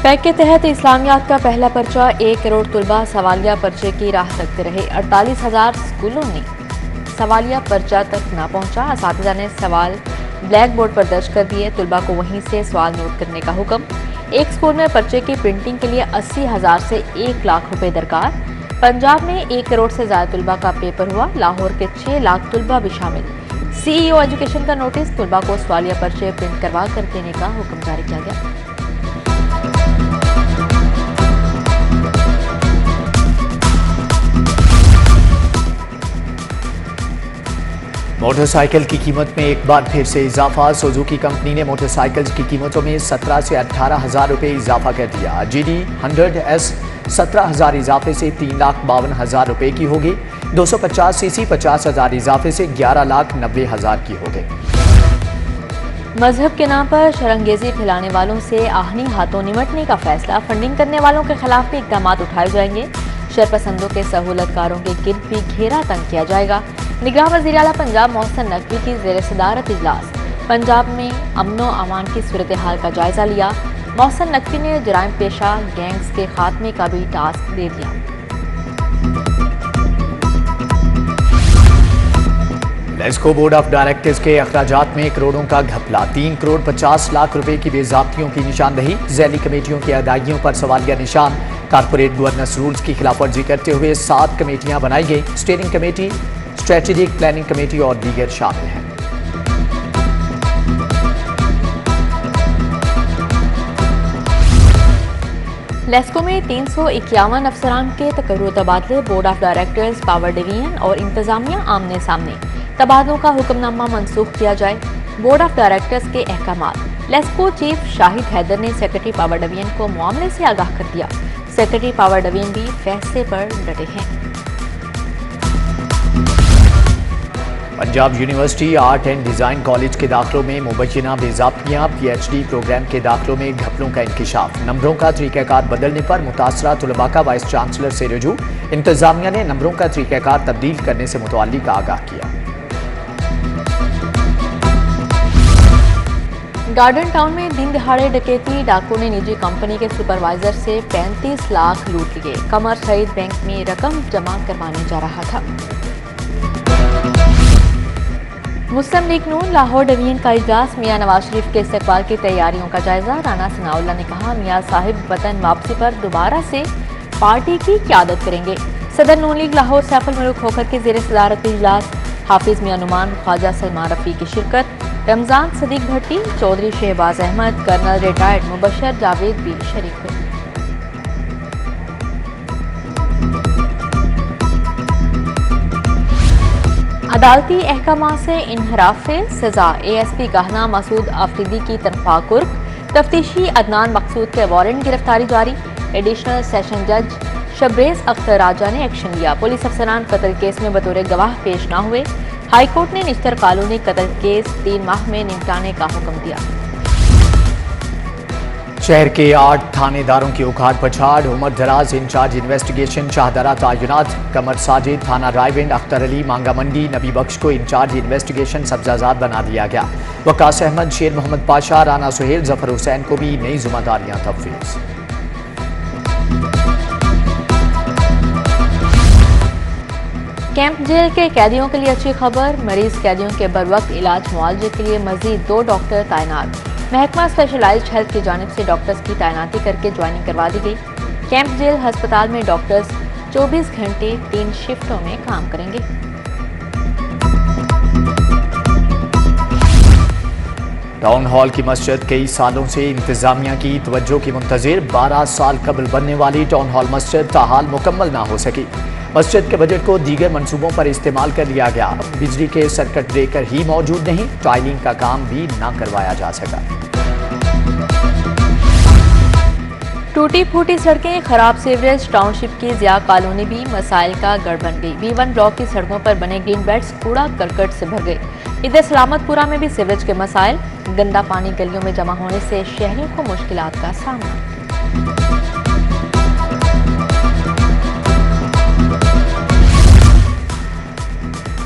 Pack کے تحت اسلامیات کا پہلا پرچہ 1 کروڑ طلبہ سوالیہ پرچے کی راہ تکتے رہے۔ 48,000 اسکولوں نے سوالیہ پرچہ تک نہ پہنچا۔ اساتذہ نے سوال بلیک بورڈ پر درج کر دیے۔ طلبہ کو وہیں سے سوال نوٹ کرنے کا حکم۔ ایک اسکول میں پرچے کی پرنٹنگ کے لیے 80,000 سے 1 لاکھ روپے درکار۔ پنجاب میں 1 کروڑ سے زیادہ طلبہ کا پیپر ہوا۔ لاہور کے 6 لاکھ طلبہ بھی شامل۔ سی ای او ایجوکیشن کا نوٹس، طلبہ کو سوالیہ پرچے پرنٹ کروا کر دینے کا حکم جاری کیا گیا۔ موٹر سائیکل کی قیمت میں ایک بار پھر سے اضافہ۔ سوزوکی کمپنی نے موٹر سائیکل کی قیمتوں میں 17 سے 18,000 روپے اضافہ کر دیا۔ جی ڈی 100S 17,000 اضافے سے 3,52,000 روپے کی ہوگی۔ 250 سی سی 50,000 اضافے سے 11,90,000 کی ہوگی۔ مذہب کے نام پر شرانگیزی پھیلانے والوں سے آہنی ہاتھوں نمٹنے کا فیصلہ۔ فنڈنگ کرنے والوں کے خلاف بھی اقدامات اٹھائے جائیں گے۔ شرپسندوں کے سہولت کاروں کے گرد بھی گھیرا تنگ کیا جائے گا۔ نگراں وزیر اعلیٰ پنجاب محسن نقوی کی زیر صدارت اجلاس۔ پنجاب میں امن و امان کی صورتحال کا جائزہ لیا۔ محسن نقوی نے جرائم پیشہ گینگز کے خاتمے کا بھی ٹاسک دے دیا۔ لیسکو بورڈ آف ڈائریکٹرز کے اخراجات میں کروڑوں کا گھپلا۔ 3 کروڑ 50 لاکھ روپے کی بے ضابطیوں کی نشاندہی۔ ذیلی کمیٹیوں کی ادائیگیوں پر سوالیہ نشان۔ کارپوریٹ گورننس رولز کی خلاف ورزی کرتے ہوئے 7 کمیٹیاں بنائی گئی۔ Steering committee, strategic planning committee اور دیگر شامل ہیں۔ لیسکو میں 351 افسران کے تقرر تبادلے۔ Board of directors, power division اور انتظامیہ آمنے سامنے۔ تبادلوں کا حکم نامہ منسوخ کیا جائے۔ بورڈ آف ڈائریکٹرز کے احکامات۔ لیسکو چیف شاہد حیدر نے سیکرٹری پاور ڈویژن کو معاملے سے آگاہ کر دیا۔ سیکرٹری پاور ڈویژن بھی فیصلے پر ڈٹے ہیں۔ Punjab university art and design college کے داخلوں میں مبینہ بے ضابطگیاں۔ پی ایچ ڈی پروگرام کے داخلوں میں گھپلوں کا انکشاف۔ نمبروں کا طریقہ کار بدلنے پر متاثرہ طلباء کا وائس چانسلر سے رجوع۔ انتظامیہ نے نمبروں کا طریقہ کار تبدیل کرنے سے متعلق آگاہ کیا۔ گارڈن ٹاؤن میں دن دہاڑے ڈکیتی۔ ڈاکو نے نجی کمپنی کے سپروائزر سے 35 لاکھ لوٹ لیے۔ قمر سعید بینک میں رقم جمع کروانے جا رہا تھا۔ مسلم لیگ نون لاہور ڈویژن کا اجلاس۔ میاں نواز شریف کے استقبال کی تیاریوں کا جائزہ۔ رانا ثناء اللہ نے کہا، میاں صاحب وطن واپسی پر دوبارہ سے پارٹی کی قیادت کریں گے۔ صدر نون لیگ لاہور سیف الملوک کھوکھر کی زیر صدارت اجلاس۔ حافظ میاں نعمان، خواجہ سلمان رفیع کی شرکت۔ رمضان صدیق بھٹی، چودھری شہباز احمد، کرنل ریٹائرڈ مبشر جاوید بھی شریک ہوئے۔ عدالتی احکامات سے انحراف سے سزا۔ اے ایس پی گہنا مسعود آفریدی کی تنخواہ کرک۔ تفتیشی عدنان مقصود کے وارنٹ گرفتاری جاری۔ ایڈیشنل سیشن جج شبریز اختر راجہ نے ایکشن لیا۔ پولیس افسران قتل کیس میں بطور گواہ پیش نہ ہوئے۔ ہائی کورٹ نے نشتر کالونی قتل کیس 3 ماہ میں نمٹانے کا حکم دیا۔ شہر کے 8 تھانے داروں کی اکھاڑ پچھاڑ۔ عمر دراز انچارج انویسٹیگیشن شاہدرہ تعینات۔ قمر ساجد، تھانہ رائے ونڈ، اختر علی، مانگا منڈی، نبی بخش کو انچارج انویسٹیگیشن سبزہ زاد بنا دیا گیا۔ وقاص احمد، شیر محمد پاشا، رانا سہیل، ظفر حسین کو بھی نئی ذمہ داریاں تفویض۔ کیمپ جیل کے قیدیوں کے لیے اچھی خبر۔ مریض قیدیوں کے بروقت علاج معالجے کے لیے مزید 2 ڈاکٹر تعینات۔ محکمہ اسپیشلائزڈ ہیلتھ کی جانب سے ڈاکٹرز کی تعیناتی کر کے جوائننگ کروا دی گئی۔ کیمپ جیل ہسپتال میں ڈاکٹرز 24 گھنٹے 3 شفٹوں میں کام کریں گے۔ ٹاؤن ہال کی مسجد کئی سالوں سے انتظامیہ کی توجہ کی منتظر۔ 12 سال قبل بننے والی ٹاؤن ہال مسجد تاحال مکمل نہ ہو سکی۔ مسجد کے بجٹ کو دیگر منصوبوں پر استعمال کر لیا گیا۔ بجلی کے سرکٹ بریکر ہی موجود نہیں، ٹائلنگ کا کام بھی نہ کروایا جا سکا۔ ٹوٹی پھوٹی سڑکیں، خراب سیوریج۔ ٹاؤن شپ کی ضیاء کالونی بھی مسائل کا گڑھ بن گئی۔ B1 بلاک کی سڑکوں پر بنے گرین بیلٹس کوڑا کرکٹ سے بھر گئے۔ ادھر سلامت پورہ میں بھی سیوریج کے مسائل۔ گندا پانی گلیوں میں جمع ہونے سے شہریوں کو مشکلات کا سامنا۔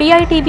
PITB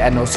NOC,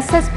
SSP